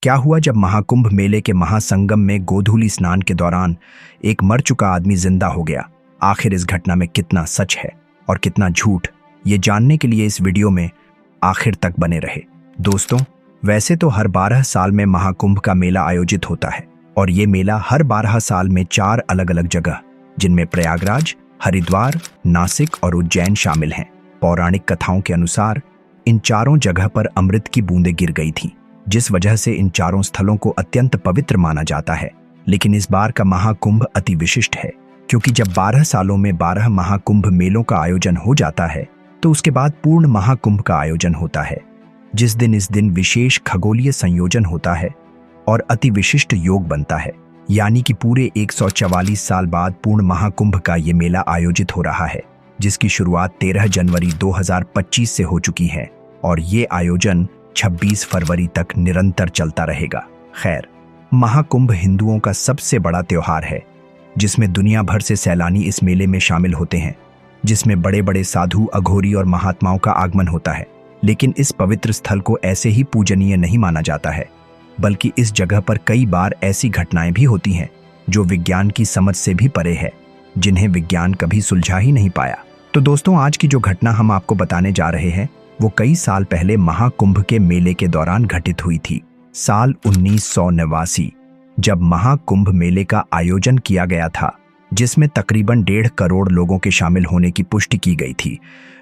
क्या हुआ जब महाकुंभ मेले के महासंगम में गोधूली स्नान के दौरान एक मर चुका आदमी जिंदा हो गया। आखिर इस घटना में कितना सच है और कितना झूठ, ये जानने के लिए इस वीडियो में आखिर तक बने रहे। दोस्तों, वैसे तो हर 12 साल में महाकुंभ का मेला आयोजित होता है और ये मेला हर 12 साल में 4 अलग अलग जगह, जिनमें प्रयागराज, हरिद्वार, नासिक और उज्जैन शामिल हैं। पौराणिक कथाओं के अनुसार इन चारों जगह पर अमृत की बूंदें गिर गई थीं, जिस वजह से इन चारों स्थलों को अत्यंत पवित्र माना जाता है। लेकिन इस बार का महाकुंभ अति विशिष्ट है, क्योंकि जब 12 सालों में 12 महाकुंभ मेलों का आयोजन हो जाता है तो उसके बाद पूर्ण महाकुंभ का आयोजन होता है। इस दिन विशेष खगोलीय संयोजन होता है और अति विशिष्ट योग बनता है, यानी कि पूरे 144 साल बाद पूर्ण महाकुंभ का ये मेला आयोजित हो रहा है, जिसकी शुरुआत 13 जनवरी 2025 से हो चुकी है और ये आयोजन 26 फरवरी तक निरंतर चलता रहेगा। खैर, महाकुंभ हिंदुओं का सबसे बड़ा त्योहार है, जिसमें दुनिया भर से सैलानी इस मेले में शामिल होते हैं, जिसमें बड़े बड़े साधु, अघोरी और महात्माओं का आगमन होता है। लेकिन इस पवित्र स्थल को ऐसे ही पूजनीय नहीं माना जाता है, बल्कि इस जगह पर कई बार ऐसी घटनाएं भी होती हैं जो विज्ञान की समझ से भी परे है, जिन्हें विज्ञान कभी सुलझा ही नहीं पाया। तो दोस्तों, आज की जो घटना हम आपको बताने जा रहे हैं वो कई साल पहले महाकुंभ के मेले के दौरान घटित हुई थी। साल 1989 जब महाकुंभ मेले का आयोजन किया गया था, जिसमें तकरीबन 1.5 करोड़ लोगों के शामिल होने की पुष्टि की गई थी,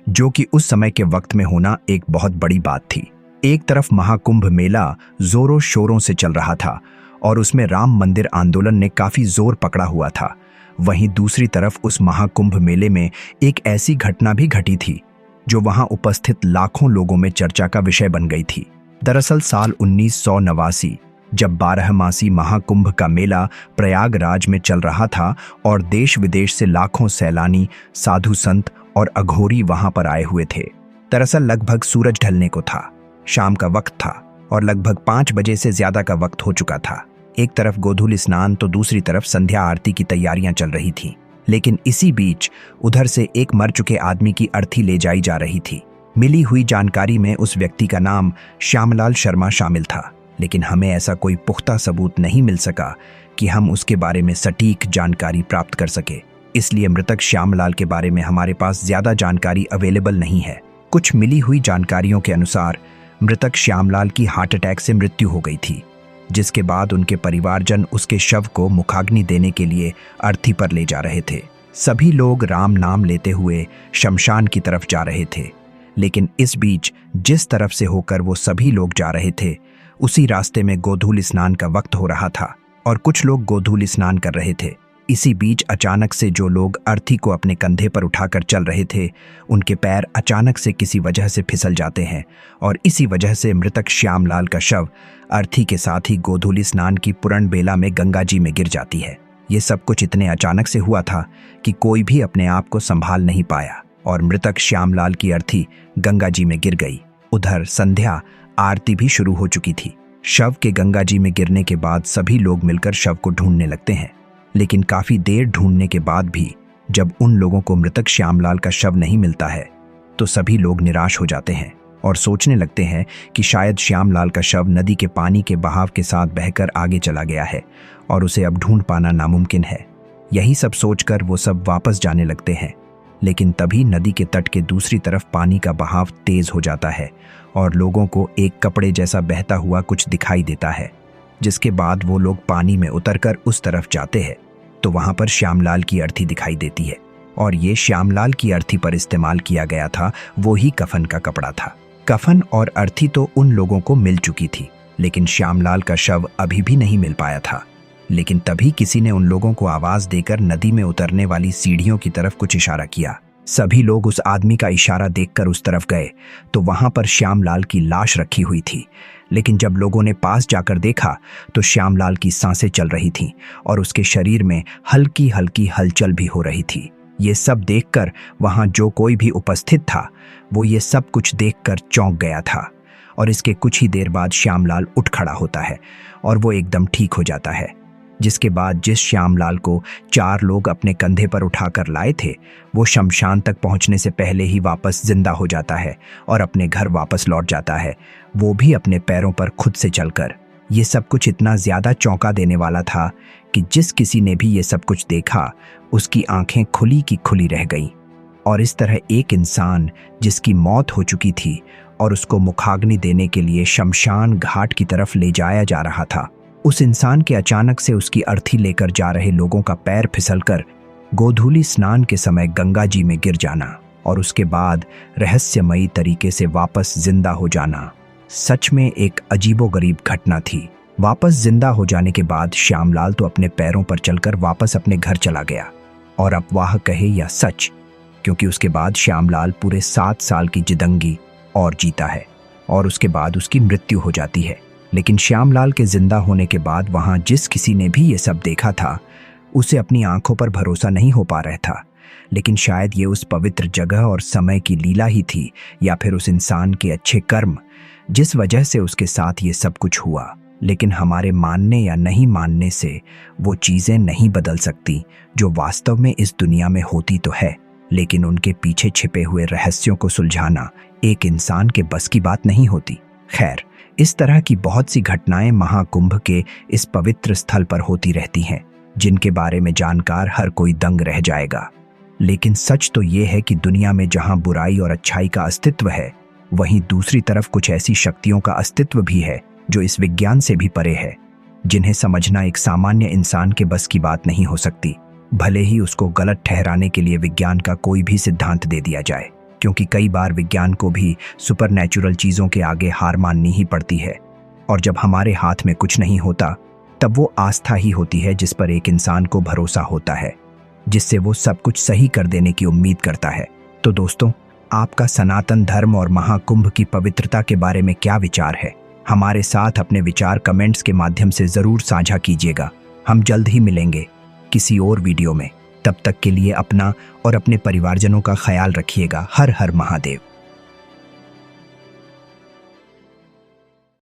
जो कि उस समय के वक्त में होना एक बहुत बड़ी बात थी। एक तरफ महाकुंभ मेला जोरों शोरों से चल रहा था और उसमें राम मंदिर आंदोलन ने काफी जोर पकड़ा हुआ था। वहीं दूसरी तरफ उस महाकुंभ मेले में एक ऐसी घटना भी घटी थी जो वहां उपस्थित लाखों लोगों में चर्चा का विषय बन गई थी। दरअसल साल 1989 जब 12मासी महाकुंभ का मेला प्रयागराज में चल रहा था और देश विदेश से लाखों सैलानी, साधु संत और अघोरी वहां पर आए हुए थे। दरअसल लगभग सूरज ढलने को था, शाम का वक्त था और लगभग 5 बजे से ज्यादा का वक्त हो चुका था। एक तरफ गोधूली स्नान तो दूसरी तरफ संध्या आरती की तैयारियां चल रही थीं। लेकिन इसी बीच उधर से एक मर चुके आदमी की अर्थी ले जाई जा रही थी। मिली हुई जानकारी में उस व्यक्ति का नाम श्यामलाल शर्मा शामिल था, लेकिन हमें ऐसा कोई पुख्ता सबूत नहीं मिल सका कि हम उसके बारे में सटीक जानकारी प्राप्त कर सके। इसलिए मृतक श्यामलाल के बारे में हमारे पास ज्यादा जानकारी अवेलेबल नहीं है। कुछ मिली हुई जानकारियों के अनुसार मृतक श्यामलाल की हार्ट अटैक से मृत्यु हो गई थी, जिसके बाद उनके परिवारजन उसके शव को मुखाग्नि देने के लिए अर्थी पर ले जा रहे थे। सभी लोग राम नाम लेते हुए शमशान की तरफ जा रहे थे, लेकिन इस बीच जिस तरफ से होकर वो सभी लोग जा रहे थे, उसी रास्ते में गोधूली स्नान का वक्त हो रहा था और कुछ लोग गोधूली स्नान कर रहे थे। इसी बीच अचानक से जो लोग अर्थी को अपने कंधे पर उठाकर चल रहे थे, उनके पैर अचानक से किसी वजह से फिसल जाते हैं और इसी वजह से मृतक श्यामलाल का शव अर्थी के साथ ही गोधूली स्नान की पुरण बेला में गंगा जी में गिर जाती है। ये सब कुछ इतने अचानक से हुआ था कि कोई भी अपने आप को संभाल नहीं पाया और मृतक श्यामलाल की अर्थी गंगा जी में गिर गई। उधर संध्या आरती भी शुरू हो चुकी थी। शव के गंगा जी में गिरने के बाद सभी लोग मिलकर शव को ढूंढने लगते हैं, लेकिन काफी देर ढूंढने के बाद भी जब उन लोगों को मृतक श्यामलाल का शव नहीं मिलता है तो सभी लोग निराश हो जाते हैं और सोचने लगते हैं कि शायद श्यामलाल का शव नदी के पानी के बहाव के साथ बहकर आगे चला गया है और उसे अब ढूंढ पाना नामुमकिन है। यही सब सोचकर वो सब वापस जाने लगते हैं, लेकिन तभी नदी के तट के दूसरी तरफ पानी का बहाव तेज हो जाता है और लोगों को एक कपड़े जैसा बहता हुआ कुछ दिखाई देता है। जिसके बाद वो लोग पानी में उतरकर उस तरफ जाते हैं तो वहां पर श्यामलाल की अर्थी दिखाई देती है और ये श्यामलाल की अर्थी पर इस्तेमाल किया गया था वो ही कफन का कपड़ा था। कफन और अर्थी तो उन लोगों को मिल चुकी थी, लेकिन श्यामलाल का शव अभी भी नहीं मिल पाया था। लेकिन तभी किसी ने उन लोगों को आवाज देकर नदी में उतरने वाली सीढ़ियों की तरफ कुछ इशारा किया। सभी लोग उस आदमी का इशारा देखकर उस तरफ गए तो वहां पर श्यामलाल की लाश रखी हुई थी। लेकिन जब लोगों ने पास जाकर देखा तो श्यामलाल की सांसें चल रही थीं और उसके शरीर में हल्की हल्की हलचल भी हो रही थी। ये सब देखकर वहां जो कोई भी उपस्थित था वो ये सब कुछ देखकर चौंक गया था और इसके कुछ ही देर बाद श्यामलाल उठ खड़ा होता है और वो एकदम ठीक हो जाता है। जिसके बाद जिस श्यामलाल को 4 लोग अपने कंधे पर उठाकर लाए थे, वो शमशान तक पहुंचने से पहले ही वापस जिंदा हो जाता है और अपने घर वापस लौट जाता है, वो भी अपने पैरों पर खुद से चलकर। ये सब कुछ इतना ज्यादा चौंका देने वाला था कि जिस किसी ने भी ये सब कुछ देखा उसकी आंखें खुली की खुली रह गईं। और इस तरह एक इंसान जिसकी मौत हो चुकी थी और उसको मुखाग्नि देने के लिए शमशान घाट की तरफ ले जाया जा रहा था, उस इंसान के अचानक से उसकी अर्थी लेकर जा रहे लोगों का पैर फिसलकर गोधूली स्नान के समय गंगा जी में गिर जाना और उसके बाद रहस्यमयी तरीके से वापस जिंदा हो जाना सच में एक अजीबोगरीब घटना थी। वापस जिंदा हो जाने के बाद श्यामलाल तो अपने पैरों पर चलकर वापस अपने घर चला गया। और अफवाह कहे या सच, क्योंकि उसके बाद श्यामलाल पूरे 7 साल की जिंदगी और जीता है और उसके बाद उसकी मृत्यु हो जाती है। लेकिन श्यामलाल के जिंदा होने के बाद वहां जिस किसी ने भी ये सब देखा था उसे अपनी आंखों पर भरोसा नहीं हो पा रहा था। लेकिन शायद ये उस पवित्र जगह और समय की लीला ही थी या फिर उस इंसान के अच्छे कर्म जिस वजह से उसके साथ ये सब कुछ हुआ। लेकिन हमारे मानने या नहीं मानने से वो चीजें नहीं बदल सकती जो वास्तव में इस दुनिया में होती तो है, लेकिन उनके पीछे छिपे हुए रहस्यों को सुलझाना एक इंसान के बस की बात नहीं होती। खैर, इस तरह की बहुत सी घटनाएं महाकुंभ के इस पवित्र स्थल पर होती रहती हैं, जिनके बारे में जानकर हर कोई दंग रह जाएगा। लेकिन सच तो ये है कि दुनिया में जहां बुराई और अच्छाई का अस्तित्व है, वहीं दूसरी तरफ कुछ ऐसी शक्तियों का अस्तित्व भी है जो इस विज्ञान से भी परे है, जिन्हें समझना एक सामान्य इंसान के बस की बात नहीं हो सकती, भले ही उसको गलत ठहराने के लिए विज्ञान का कोई भी सिद्धांत दे दिया जाए। क्योंकि कई बार विज्ञान को भी सुपरनैचुरल चीजों के आगे हार माननी ही पड़ती है। और जब हमारे हाथ में कुछ नहीं होता, तब वो आस्था ही होती है जिस पर एक इंसान को भरोसा होता है, जिससे वो सब कुछ सही कर देने की उम्मीद करता है। तो दोस्तों, आपका सनातन धर्म और महाकुंभ की पवित्रता के बारे में क्या विचार है? हमारे साथ अपने विचार कमेंट्स के माध्यम से जरूर साझा कीजिएगा। हम जल्द ही मिलेंगे किसी और वीडियो में। तब तक के लिए अपना और अपने परिवारजनों का ख्याल रखिएगा। हर हर महादेव।